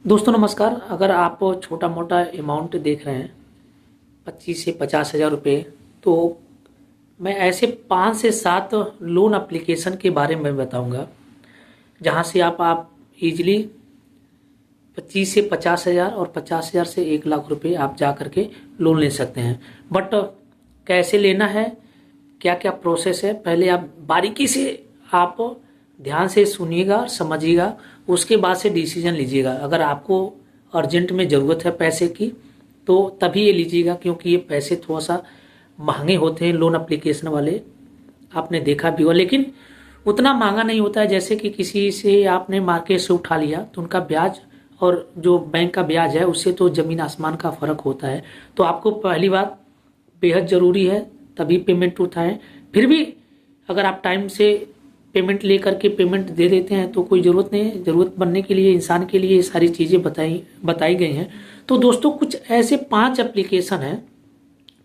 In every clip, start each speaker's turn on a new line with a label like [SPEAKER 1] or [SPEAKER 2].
[SPEAKER 1] दोस्तों नमस्कार। अगर आप छोटा मोटा अमाउंट देख रहे हैं 25 से 50 हज़ार रुपये, तो मैं ऐसे 5 से 7 लोन एप्लीकेशन के बारे में बताऊंगा जहां से आप इजीली 25 से 50 हज़ार और 50 हज़ार से 1 लाख रुपए आप जा करके लोन ले सकते हैं। बट कैसे लेना है, क्या क्या प्रोसेस है, पहले आप बारीकी से आप ध्यान से सुनिएगा, समझिएगा, उसके बाद से डिसीजन लीजिएगा। अगर आपको अर्जेंट में ज़रूरत है पैसे की तो तभी ये लीजिएगा, क्योंकि ये पैसे थोड़ा सा महंगे होते हैं लोन एप्लीकेशन वाले, आपने देखा भी हो। लेकिन उतना महंगा नहीं होता है जैसे कि किसी से आपने मार्केट से उठा लिया तो उनका ब्याज और जो बैंक का ब्याज है उससे तो ज़मीन आसमान का फ़र्क होता है। तो आपको पहली बात बेहद ज़रूरी है तभी पेमेंट उठाएं। फिर भी अगर आप टाइम से पेमेंट लेकर के पेमेंट दे देते हैं तो कोई ज़रूरत नहीं है। ज़रूरत बनने के लिए इंसान के लिए ये सारी चीज़ें बताई गई हैं। तो दोस्तों कुछ ऐसे 5 एप्लीकेशन हैं,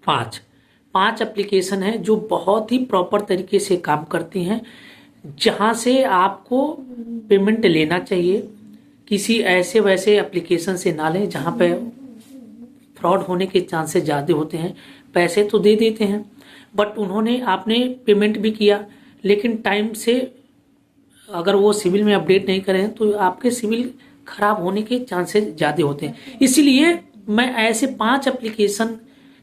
[SPEAKER 1] पाँच एप्लीकेशन हैं जो बहुत ही प्रॉपर तरीके से काम करती हैं, जहां से आपको पेमेंट लेना चाहिए। किसी ऐसे वैसे एप्लीकेशन से ना लें जहां पे फ्रॉड होने के चांसेस ज़्यादा होते हैं। पैसे तो दे देते हैं बट आपने पेमेंट भी किया, लेकिन टाइम से अगर वो सिविल में अपडेट नहीं करें तो आपके सिविल खराब होने के चांसेस ज़्यादा होते हैं। इसीलिए मैं ऐसे 5 एप्लीकेशन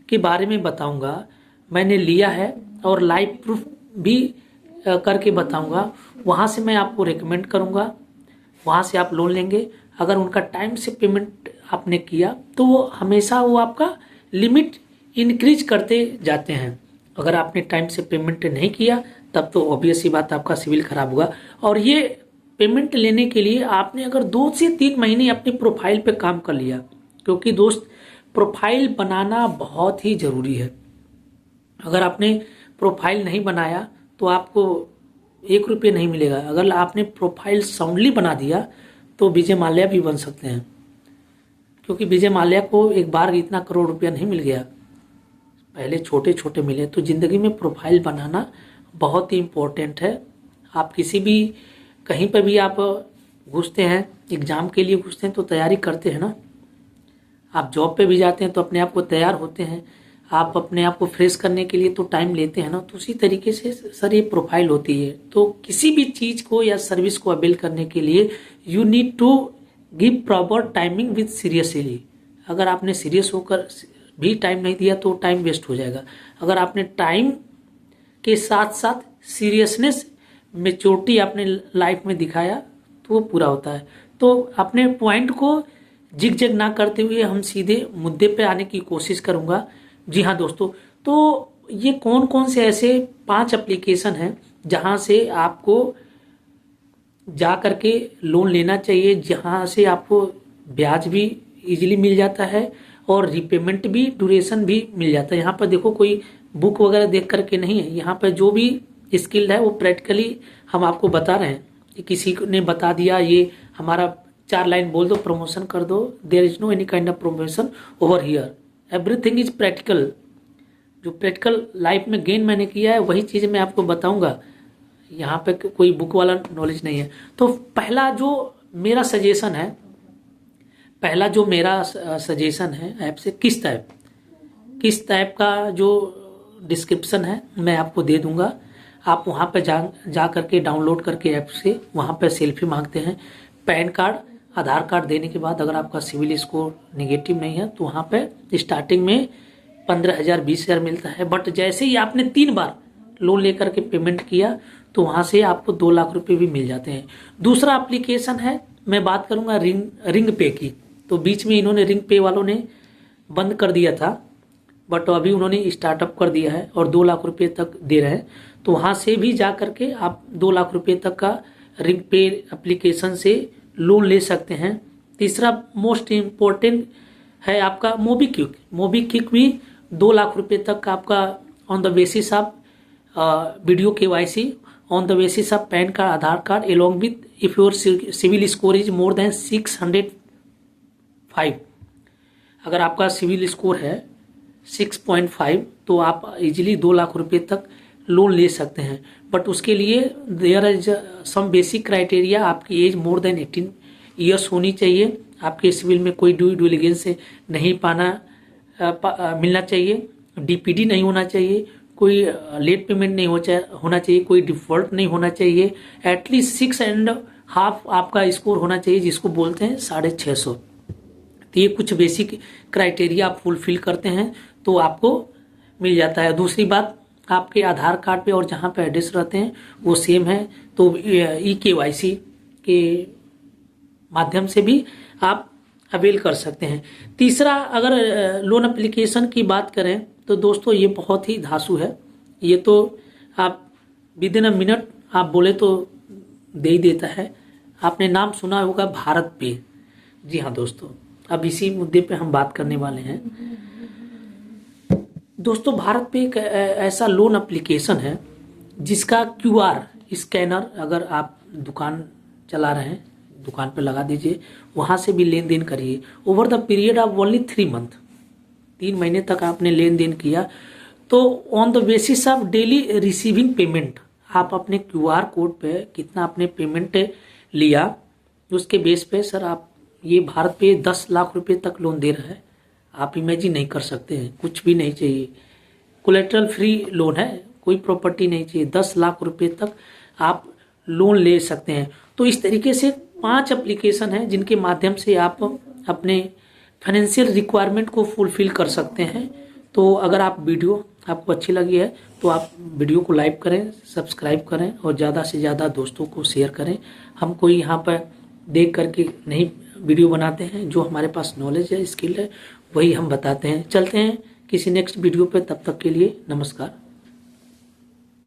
[SPEAKER 1] के बारे में बताऊंगा, मैंने लिया है और लाइव प्रूफ भी करके बताऊंगा। वहाँ से मैं आपको रेकमेंड करूंगा, वहाँ से आप लोन लेंगे। अगर उनका टाइम से पेमेंट आपने किया तो वो हमेशा वो आपका लिमिट इंक्रीज करते जाते हैं। अगर आपने टाइम से पेमेंट नहीं किया तब तो ऑब्वियस ही बात आपका सिविल खराब होगा। और ये पेमेंट लेने के लिए आपने अगर 2 से 3 महीने अपनी प्रोफाइल पे काम कर लिया, क्योंकि दोस्त प्रोफाइल बनाना बहुत ही ज़रूरी है। अगर आपने प्रोफाइल नहीं बनाया तो आपको 1 रुपये नहीं मिलेगा। अगर आपने प्रोफाइल साउंडली बना दिया तो विजय माल्या भी बन सकते हैं, क्योंकि विजय माल्या को एक बार इतना करोड़ रुपया नहीं मिल गया, पहले छोटे छोटे मिले। तो ज़िंदगी में प्रोफाइल बनाना बहुत ही इम्पोर्टेंट है। आप किसी भी कहीं पर भी आप घुसते हैं, एग्ज़ाम के लिए घुसते हैं तो तैयारी करते हैं ना, आप जॉब पे भी जाते हैं तो अपने आप को तैयार होते हैं, आप अपने आप को फ्रेश करने के लिए तो टाइम लेते हैं ना। तो उसी तरीके से सर ये प्रोफाइल होती है। तो किसी भी चीज़ को या सर्विस को अवेल करने के लिए you need to give proper timing with seriously. अगर आपने सीरियस होकर भी टाइम नहीं दिया तो टाइम वेस्ट हो जाएगा। अगर आपने टाइम के साथ साथ सीरियसनेस, मेच्योरिटी अपने लाइफ में दिखाया तो वो पूरा होता है। तो अपने पॉइंट को जिग जग ना करते हुए हम सीधे मुद्दे पे आने की कोशिश करूंगा। जी हाँ दोस्तों, तो ये कौन कौन से ऐसे 5 एप्लीकेशन हैं जहां से आपको जा करके लोन लेना चाहिए, जहां से आपको ब्याज भी इजीली मिल जाता है और रिपेमेंट भी, ड्यूरेशन भी मिल जाता है। यहाँ पर देखो कोई बुक वगैरह देख करके नहीं है, यहाँ पर जो भी स्किल है वो प्रैक्टिकली हम आपको बता रहे हैं कि किसी ने बता दिया ये हमारा 4 लाइन बोल दो, प्रमोशन कर दो, there is no any kind of promotion over here, everything is practical. जो प्रैक्टिकल लाइफ में गेन मैंने किया है वही चीज़ मैं आपको बताऊंगा, यहाँ पे कोई बुक वाला नॉलेज नहीं है। तो पहला जो मेरा सजेशन है ऐप से, किस टाइप का जो डिस्क्रिप्शन है मैं आपको दे दूंगा। आप वहाँ पे जा करके डाउनलोड करके ऐप से, वहाँ पे सेल्फी मांगते हैं, पैन कार्ड, आधार कार्ड देने के बाद अगर आपका सिविल स्कोर नेगेटिव नहीं है तो वहाँ पे स्टार्टिंग में 15,000 20,000 मिलता है। बट जैसे ही आपने 3 बार लोन लेकर के पेमेंट किया तो वहाँ से आपको 2 लाख रुपए भी मिल जाते हैं। दूसरा एप्लीकेशन है, मैं बात करूँगा रिंग पे की। तो बीच में इन्होंने रिंग पे वालों ने बंद कर दिया था, बट अभी उन्होंने स्टार्टअप कर दिया है और 2 लाख रुपए तक दे रहे हैं। तो वहाँ से भी जा करके आप 2 लाख रुपए तक का रिंग पे एप्लीकेशन से लोन ले सकते हैं। तीसरा मोस्ट इम्पोर्टेंट है आपका मोबीक्विक भी 2 लाख रुपए तक का आपका on the basis of video KYC, on the basis of PAN card, Aadhaar card, along with if your CIBIL score is more than 605। अगर आपका सिविल स्कोर है 6.5 तो आप इजीली 2 लाख रुपए तक लोन ले सकते हैं। बट उसके लिए there is some basic criteria, आपकी एज मोर देन 18 ईयर्स होनी चाहिए। आपके सिविल में कोई ड्यू डिलिजेंस से नहीं मिलना चाहिए, डीपीडी नहीं होना चाहिए, कोई लेट पेमेंट नहीं होना चाहिए, कोई डिफॉल्ट नहीं होना चाहिए, एटलीस्ट 6.5 आपका स्कोर होना चाहिए, जिसको बोलते हैं 650। तो ये कुछ बेसिक क्राइटेरिया आप फुलफिल करते हैं तो आपको मिल जाता है। दूसरी बात, आपके आधार कार्ड पे और जहाँ पे एड्रेस रहते हैं वो सेम है, तो EKYC के माध्यम से भी आप अवेल कर सकते हैं। तीसरा, अगर लोन एप्लीकेशन की बात करें तो दोस्तों ये बहुत ही धांसू है। ये तो आप विदिन अ मिनट आप बोले तो दे ही देता है। आपने नाम सुना होगा भारत पे। जी हाँ दोस्तों, अब इसी मुद्दे पे हम बात करने वाले हैं। दोस्तों, भारत पे एक ऐसा लोन एप्लीकेशन है जिसका QR स्कैनर, अगर आप दुकान चला रहे हैं, दुकान पे लगा दीजिए, वहां से भी लेन देन करिए। Over the period of only 3 month, 3 महीने तक आपने लेन देन किया तो on the basis of daily receiving payment, आप अपने QR कोड पे कितना आपने पेमेंट लिया, उसके बेस पे सर आप ये भारत पे 10 लाख रुपए तक लोन दे रहा है। आप इमेजिन नहीं कर सकते हैं, कुछ भी नहीं चाहिए, कोलेटरल फ्री लोन है, कोई प्रॉपर्टी नहीं चाहिए, 10 लाख रुपए तक आप लोन ले सकते हैं। तो इस तरीके से 5 एप्लीकेशन हैं जिनके माध्यम से आप अपने फाइनेंशियल रिक्वायरमेंट को फुलफिल कर सकते हैं। तो अगर आप वीडियो आपको अच्छी लगी है तो आप वीडियो को लाइक करें, सब्सक्राइब करें और ज़्यादा से ज़्यादा दोस्तों को शेयर करें। हम कोई यहाँ पर देख करके नहीं वीडियो बनाते हैं, जो हमारे पास नॉलेज है, स्किल है, वही हम बताते हैं। चलते हैं किसी नेक्स्ट वीडियो पे, तब तक के लिए नमस्कार।